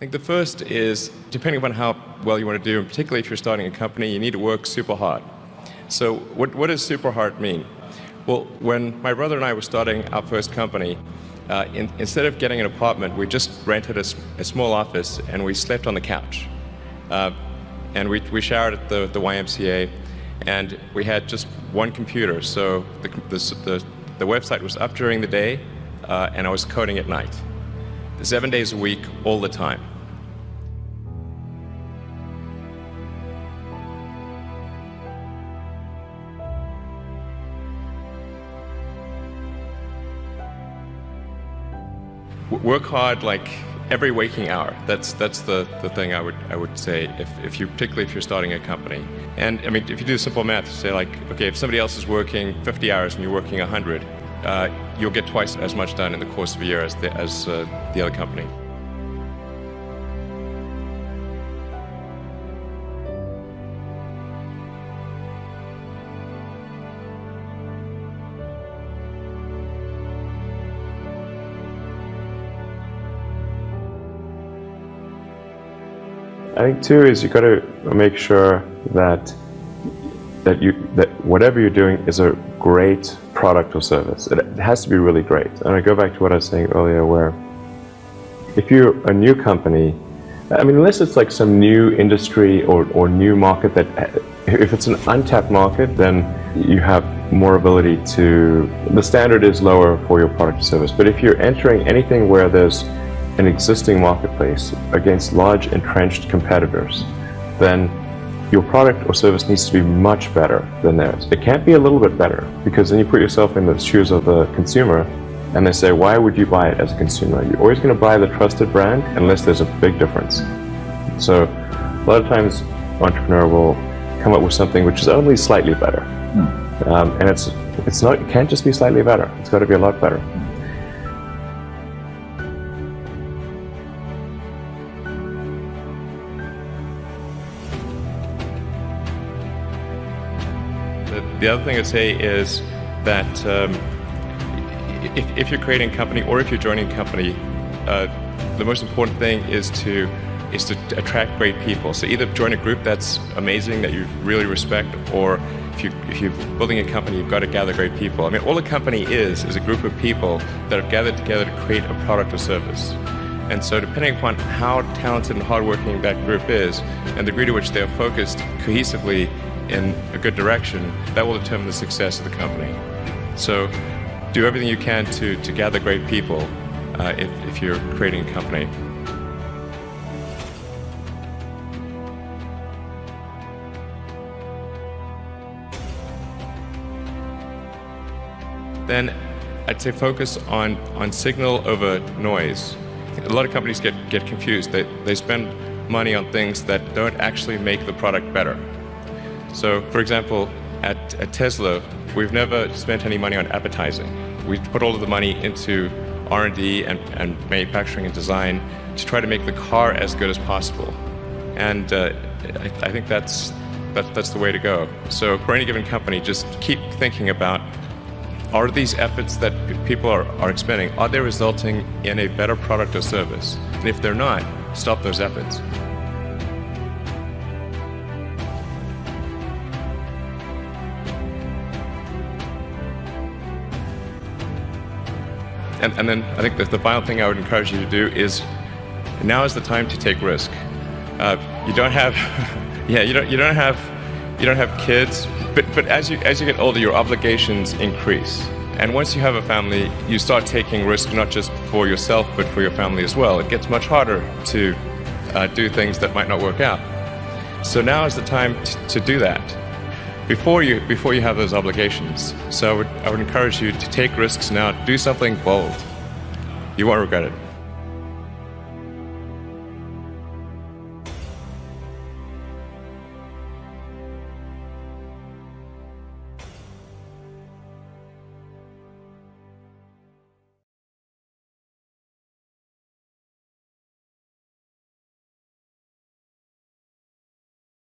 think the first is, depending upon how well you want to do, and particularly if you're starting a company, you need to work super hard. So what does super hard mean? Well, when my brother and I were starting our first company, instead of getting an apartment, we just rented a small office and we slept on the couch. And we showered at the YMCA, and we had just one computer. So the website was up during the day, and I was coding at night. 7 days a week, all the time. Work hard like every waking hour. That's the thing I would say particularly if you're starting a company. And I mean, if you do simple math, say like, okay, if somebody else is working 50 hours and you're working 100, you'll get twice as much done in the course of a year as the other company. I think too is you got to make sure that whatever you're doing is a great product or service. It has to be really great. And I go back to what I was saying earlier, where if you're a new company, I mean, unless it's like some new industry or new market that, if it's an untapped market, then you have more ability to, the standard is lower for your product or service. But if you're entering anything where there's an existing marketplace against large entrenched competitors, then your product or service needs to be much better than theirs. It can't be a little bit better, because then you put yourself in the shoes of the consumer and they say, why would you buy it as a consumer? You're always going to buy the trusted brand unless there's a big difference. So a lot of times entrepreneur will come up with something which is only slightly better. And it can't just be slightly better. It's got to be a lot better. The other thing I'd say is that if you're creating a company or if you're joining a company, the most important thing is to attract great people. So either join a group that's amazing, that you really respect, or if you're building a company, you've got to gather great people. I mean, all a company is a group of people that have gathered together to create a product or service. And so depending upon how talented and hardworking that group is, and the degree to which they're focused cohesively in a good direction, that will determine the success of the company. So do everything you can to gather great people if you're creating a company. Then I'd say focus on signal over noise. A lot of companies get confused. They spend money on things that don't actually make the product better. So, for example, at Tesla, we've never spent any money on advertising. We put all of the money into R&D and manufacturing and design to try to make the car as good as possible. And I think that's the way to go. So for any given company, just keep thinking about, are these efforts that people are expending, are they resulting in a better product or service? And if they're not, stop those efforts. And then I think that the final thing I would encourage you to do is, now is the time to take risk. You don't have, you don't have kids, but as you get older, your obligations increase. And once you have a family, you start taking risk not just for yourself, but for your family as well. It gets much harder to do things that might not work out. So now is the time to do that before you have those obligations. So I would encourage you to take risks now. Do something bold. You won't regret it.